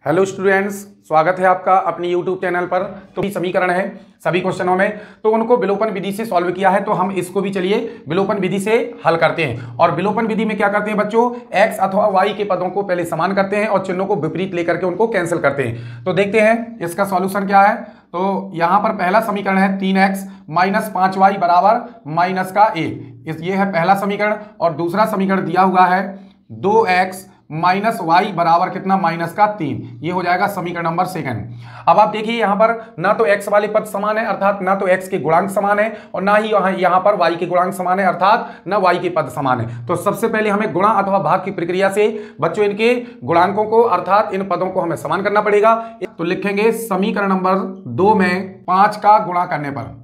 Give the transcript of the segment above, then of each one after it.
Hello students, स्वागत है आपका अपनी यूट्यूब चैनल पर। तो समीकरण है सभी क्वेश्चनों में, तो उनको विलोपन विधि से सॉल्व किया है, तो हम इसको भी चलिए विलोपन विधि से हल करते हैं। और विलोपन विधि में क्या करते हैं बच्चों, x अथवा y के पदों को पहले समान करते हैं और चिन्हों को विपरीत लेकर के उनको कैंसिल करते हैं। तो देखते हैं इसका सॉल्यूशन क्या है। तो यहां पर पहला समीकरण है 3x माइनस 5y बराबर माइनस का a, ये है पहला समीकरण। और दूसरा समीकरण दिया हुआ है 2x माइनस वाई बराबर कितना, माइनस का 3, ये हो जाएगा समीकरण नंबर सेकंड। अब आप देखिए यहां पर ना तो x वाले पद समान है, अर्थात ना तो x के गुणांक समान है, और ना ही यहां पर y के गुणांक समान है, अर्थात ना y के पद समान है। तो सबसे पहले हमें गुणा अथवा भाग की प्रक्रिया से बच्चों इनके गुणांकों को अर्थात इन पदों को हमें समान करना पड़ेगा। तो लिखेंगे समीकरण नंबर 2 में 5 का गुणा करने पर,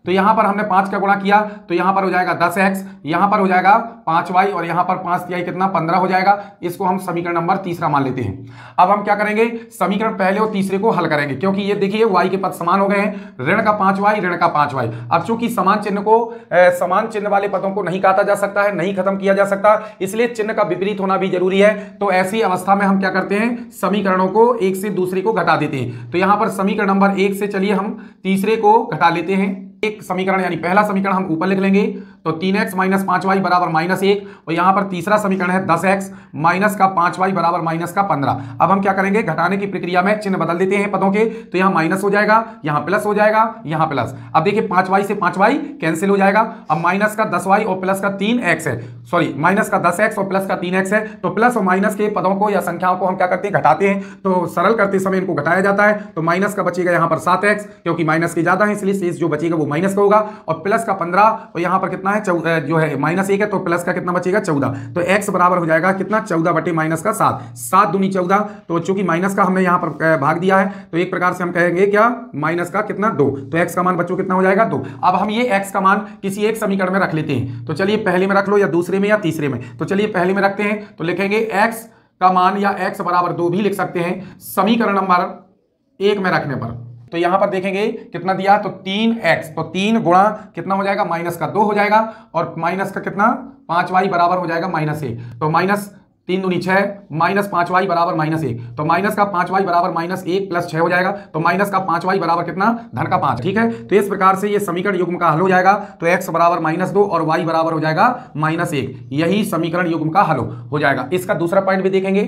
तो यहां पर हमने 5 का गुणा किया तो यहां पर हो जाएगा 10x, यहां पर हो जाएगा 5y और यहां पर 5 तिहाई कितना 15 हो जाएगा। इसको हम समीकरण नंबर तीसरा मान लेते हैं। अब हम क्या करेंगे, समीकरण पहले और तीसरे को हल करेंगे, क्योंकि ये देखिए y के पद समान हो गए हैं, ऋण का 5y ऋण का 5y। अब चूंकि समान चिन्ह को समान चिन्ह वाले पदों को नहीं काटा जा सकता है, नहीं खत्म किया जा सकता, इसलिए चिन्ह का विपरीत होना भी जरूरी है। तो ऐसी अवस्था में हम क्या करते हैं, समीकरणों को एक से दूसरे को घटा देते हैं। तो यहां पर समीकरण नंबर 1 से चलिए हम तीसरे को घटा लेते हैं। एक समीकरण यानी पहला समीकरण हम ऊपर लिख लेंगे, तो 3x माइनस 5y बराबर माइनस 1, और यहां पर तीसरा समीकरण है 10x माइनस का 5y बराबर माइनस का 15। अब हम क्या करेंगे, घटाने की प्रक्रिया में चिन्ह बदल देते हैं पदों के, तो यहां माइनस हो जाएगा, यहां प्लस हो जाएगा, यहां प्लस। अब देखिए 5y से 5y कैंसिल हो जाएगा। अब माइनस का 10y और प्लस का 3x है, सॉरी माइनस का 10x और प्लस का 3x है। तो प्लस और माइनस के पदों को या संख्याओं को हम क्या करते हैं, घटाते हैं। तो सरल करते समय इनको घटाया जाता है, तो माइनस का बचेगा यहां पर 7x, क्योंकि माइनस के ज्यादा है इसलिए शेष जो बचेगा वो माइनस का होगा। और प्लस का 15, और यहां पर कितना है जो है माइनस 1 है, तो प्लस का कितना बचेगा 14। तो x बराबर हो जाएगा कितना, 14 बटे माइनस का 7, 7 दूनी 14। तो चूंकि माइनस का हमने यहां पर भाग दिया है, तो एक प्रकार से हम कहेंगे क्या, माइनस का कितना 2। तो x का मान बच्चों कितना हो जाएगा 2। अब हम ये x का मान किसी एक समीकरण में रख लेते हैं। तो चलिए पहले में रख लो या दूसरे में या तीसरे में, तो चलिए पहले में रखते हैं। तो लिखेंगे x का मान या x बराबर 2 भी लिख सकते हैं समीकरण नंबर 1 में रखने पर। तो यहां पर देखेंगे कितना दिया, तो 3x, तो 3 गुणा कितना हो जाएगा, माइनस का 2 हो जाएगा, और माइनस का कितना 5y बराबर हो जाएगा माइनस 1। तो माइनस 3 दूनी 6 माइनस 5y बराबर माइनस 1। तो माइनस का 5y बराबर माइनस 1 प्लस 6 हो जाएगा। तो माइनस का 5y बराबर कितना, धन का 5। ठीक है, तो इस प्रकार से ये समीकरण युग्म का हल हो जाएगा। तो x बराबर माइनस 2 और y बराबर हो जाएगा माइनस 1, यही समीकरण युग्म का हल हो जाएगा। इसका दूसरा पॉइंट भी देखेंगे।